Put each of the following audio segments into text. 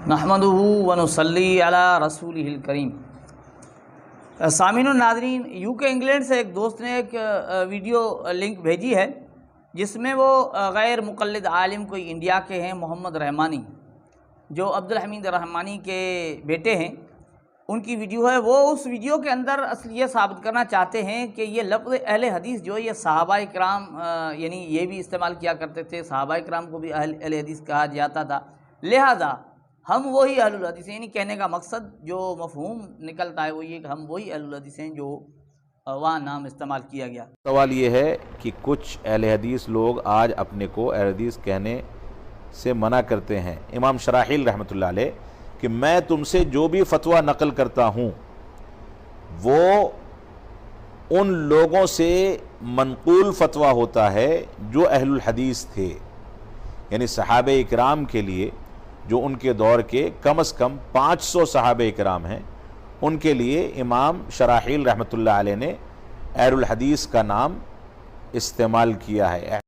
نحمدہ ونصلی علی رسولہ الکریم۔ سامعین و ناظرین، یو کے انگلینڈ سے ایک دوست نے ایک ویڈیو لنک بھیجی ہے جس میں وہ غیر مقلد عالم کوئی انڈیا کے ہیں محمد رحمانی، جو عبدالحمید رحمانی کے بیٹے ہیں، ان کی ویڈیو ہے۔ وہ اس ویڈیو کے اندر اصل یہ ثابت کرنا چاہتے ہیں کہ یہ لفظ اہل حدیث جو ہے یہ صحابہ کرام یعنی یہ بھی استعمال کیا کرتے تھے، صحابہ کرام کو بھی اہل حدیث کہا جاتا تھا، لہذا ہم وہی اہل الحدیث ہیں۔ یعنی کہنے کا مقصد جو مفہوم نکلتا ہے وہ یہ کہ ہم وہی اہل الحدیث ہیں جو وہاں نام استعمال کیا گیا۔ سوال یہ ہے کہ کچھ اہل حدیث لوگ آج اپنے کو اہل حدیث کہنے سے منع کرتے ہیں۔ امام شراحیل رحمۃ اللہ علیہ کہ میں تم سے جو بھی فتویٰ نقل کرتا ہوں وہ ان لوگوں سے منقول فتویٰ ہوتا ہے جو اہل الحدیث تھے، یعنی صحابہ اکرام کے لیے جو ان کے دور کے کم از کم 500 صحابہ اکرام ہیں، ان کے لیے امام شراحیل رحمۃ اللہ علیہ نے اہل الحدیث کا نام استعمال کیا ہے۔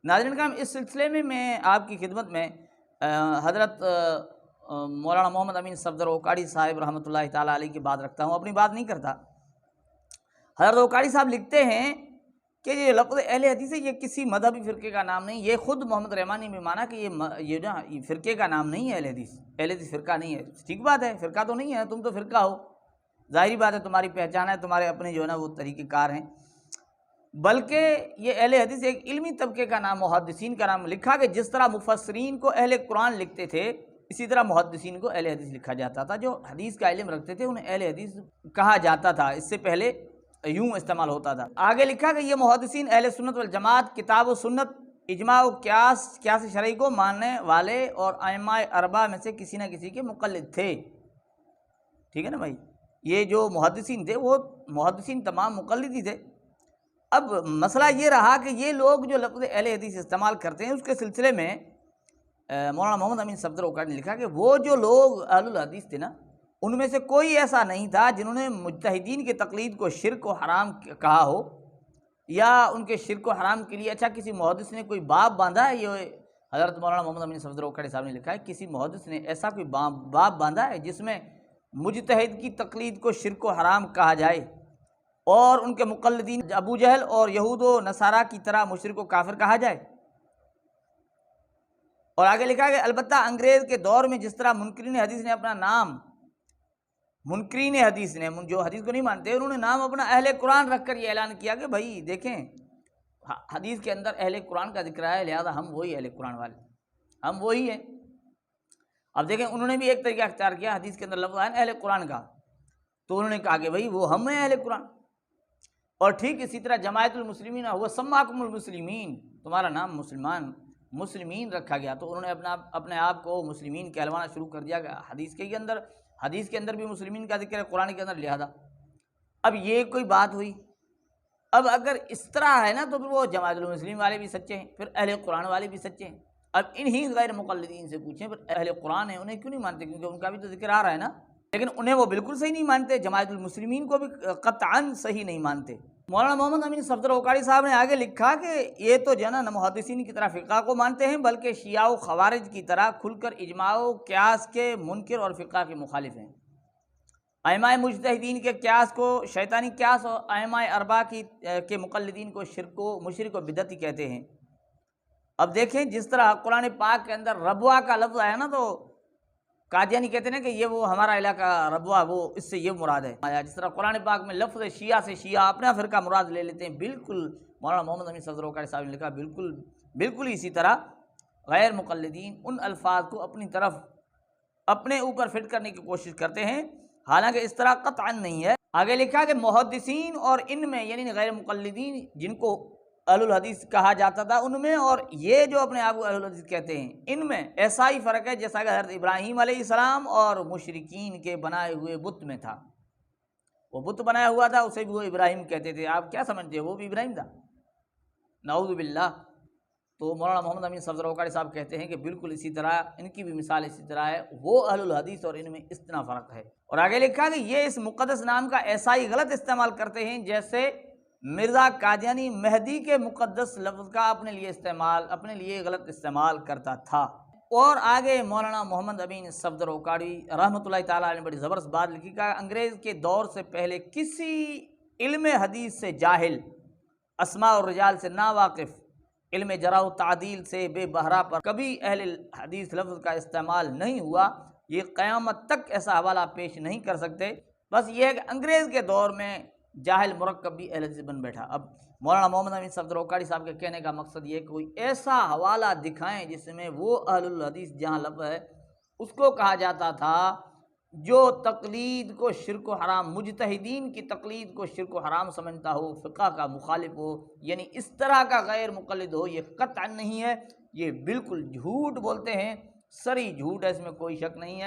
ناظرین کرام، اس سلسلے میں میں آپ کی خدمت میں حضرت مولانا محمد امین صفدر اوکاڑی صاحب رحمۃ اللہ تعالیٰ علیہ کی بات رکھتا ہوں، اپنی بات نہیں کرتا۔ حضرت اوکاڑی صاحب لکھتے ہیں کہ یہ لفظ اہل حدیث ہے، یہ کسی مذہبی فرقے کا نام نہیں۔ یہ خود محمد رحمانی نے مانا کہ یہ فرقے کا نام نہیں ہے اہل حدیث، اہل حدیث فرقہ نہیں ہے۔ ٹھیک بات ہے، فرقہ تو نہیں ہے، تم تو فرقہ ہو، ظاہری بات ہے، تمہاری پہچان ہے، تمہارے اپنے جو ہے نا وہ طریقہ کار ہیں، بلکہ یہ اہل حدیث ایک علمی طبقے کا نام، محدثین کا نام لکھا کہ جس طرح مفسرین کو اہل قرآن لکھتے تھے اسی طرح محدثین کو اہل حدیث لکھا جاتا تھا۔ جو حدیث کا علم رکھتے تھے انہیں اہل حدیث کہا جاتا تھا، اس سے پہلے یوں استعمال ہوتا تھا۔ آگے لکھا کہ یہ محدثین اہل سنت والجماعت، کتاب و سنت، اجماع و قیاس شرعی کو ماننے والے اور ائمہ اربعہ میں سے کسی نہ کسی کے مقلد تھے۔ ٹھیک ہے نا بھائی، یہ جو محدثین تھے وہ محدثین تمام مقلد ہی تھے۔ اب مسئلہ یہ رہا کہ یہ لوگ جو لفظ اہل حدیث استعمال کرتے ہیں، اس کے سلسلے میں مولانا محمد امین صفدر اوکاڑی نے لکھا کہ وہ جو لوگ اہل الحدیث تھے نا، ان میں سے کوئی ایسا نہیں تھا جنہوں نے مجتہدین کی تقلید کو شرک و حرام کہا ہو، یا ان کے شرک و حرام کے لیے اچھا کسی محدث نے کوئی باب باندھا ہے۔ یہ حضرت مولانا محمد امین صفدر اوکاڑی صاحب نے لکھا ہے کسی محدث نے ایسا کوئی باب باندھا ہے جس میں مجتہد کی تقلید کو شرک و حرام کہا جائے اور ان کے مقلدین ابو جہل اور یہود و نصارہ کی طرح مشرک و کافر کہا جائے؟ اور آگے لکھا کہ البتہ انگریز کے دور میں جس طرح منکرین حدیث نے اپنا نام، منکرین حدیث نے جو حدیث کو نہیں مانتے، انہوں نے نام اپنا اہل قرآن رکھ کر یہ اعلان کیا کہ بھائی دیکھیں حدیث کے اندر اہل قرآن کا ذکر ہے، لہذا ہم وہی اہل قرآن والے، ہم وہی ہیں۔ اب دیکھیں انہوں نے بھی ایک طریقہ اختیار کیا، حدیث کے اندر لفظ ہے اہل قرآن کا، تو انہوں نے کہا کہ بھائی وہ ہم ہیں اہل قرآن۔ اور ٹھیک اسی طرح جماعت المسلمین ہوا سماکم المسلمین، تمہارا نام مسلمین رکھا گیا، تو انہوں نے اپنے آپ کو مسلمین کہلوانا شروع کر دیا کہ حدیث کے اندر بھی مسلمین کا ذکر ہے، قرآن کے اندر، لہذا اب یہ کوئی بات ہوئی۔ اب اگر اس طرح ہے نا تو پھر وہ جماعت المسلمین والے بھی سچے ہیں، پھر اہل قرآن والے بھی سچے ہیں۔ اب انہی غیر مقلدین سے پوچھیں پھر اہل قرآن ہیں انہیں کیوں نہیں مانتے؟ کیونکہ ان کا بھی تو ذکر آ رہا ہے نا، لیکن انہیں وہ بالکل صحیح نہیں مانتے، جماعت المسلمین کو بھی قطعاً صحیح نہیں مانتے۔ مولانا محمد امین صفدر اوکاڑی صاحب نے آگے لکھا کہ یہ تو جو ہے نا محدثین کی طرح فقہ کو مانتے ہیں، بلکہ شیعہ و خوارج کی طرح کھل کر اجماع و قیاس کے منکر اور فقہ کے مخالف ہیں۔ ائمہ مجتہدین کے قیاس کو شیطانی قیاس اور ائمہ اربعہ کے مقلدین کو مشرک و بدعتی کہتے ہیں۔ اب دیکھیں جس طرح قرآن پاک کے اندر ربوہ کا لفظ آیا نا، تو قادیانی کہتے ہیں کہ یہ وہ ہمارا علاقہ ربوہ، وہ اس سے یہ مراد ہے۔ جس طرح قرآن پاک میں لفظ شیعہ سے شیعہ اپنا فرقہ مراد لے لیتے ہیں، بالکل مولانا محمد امین صفدر اوکاڑی صاحب نے لکھا بالکل اسی طرح غیر مقلدین ان الفاظ کو اپنی طرف اپنے اوپر فٹ کرنے کی کوشش کرتے ہیں، حالانکہ اس طرح قطعاً نہیں ہے۔ آگے لکھا کہ محدثین اور ان میں یعنی غیر مقلدین جن کو اہل الحدیث کہا جاتا تھا ان میں، اور یہ جو اپنے آپ کو اہل الحدیث کہتے ہیں ان میں ایسا ہی فرق ہے جیسا کہ حضرت ابراہیم علیہ السلام اور مشرکین کے بنائے ہوئے بت میں تھا۔ وہ بت بنایا ہوا تھا، اسے بھی وہ ابراہیم کہتے تھے، آپ کیا سمجھتے ہیں وہ بھی ابراہیم تھا؟ نعوذ باللہ۔ تو مولانا محمد امین صفدر اوکاڑی صاحب کہتے ہیں کہ بالکل اسی طرح ان کی بھی مثال اسی طرح ہے، وہ اہل الحدیث اور ان میں اتنا فرق ہے۔ اور آگے لکھا کہ یہ اس مقدس نام کا ایسا ہی غلط استعمال کرتے ہیں جیسے مرزا قادیانی مہدی کے مقدس لفظ کا اپنے لیے غلط استعمال کرتا تھا۔ اور آگے مولانا محمد امین صفدر اوکاڑی رحمۃ اللہ تعالیٰ علیہ نے بڑی زبردست بات لکھی، کہا انگریز کے دور سے پہلے کسی علم حدیث سے جاہل، اسماء اور رجال سے ناواقف، علم جرح و تعدیل سے بے بہرا پر کبھی اہل حدیث لفظ کا استعمال نہیں ہوا۔ یہ قیامت تک ایسا حوالہ پیش نہیں کر سکتے۔ بس یہ ہے کہ انگریز کے دور میں جاہل مرکب بھی اہل حدیث بن بیٹھا۔ اب مولانا محمد امین صفدر اوکاڑی صاحب کے کہنے کا مقصد یہ ہے کہ کوئی ایسا حوالہ دکھائیں جس میں وہ اہل الحدیث جہاں لفظ ہے اس کو کہا جاتا تھا جو تقلید کو شرک و حرام، مجتہدین کی تقلید کو شرک و حرام سمجھتا ہو، فقہ کا مخالف ہو، یعنی اس طرح کا غیر مقلد ہو، یہ قطعا نہیں ہے، یہ بالکل جھوٹ بولتے ہیں، سری جھوٹ ہے، اس میں کوئی شک نہیں ہے۔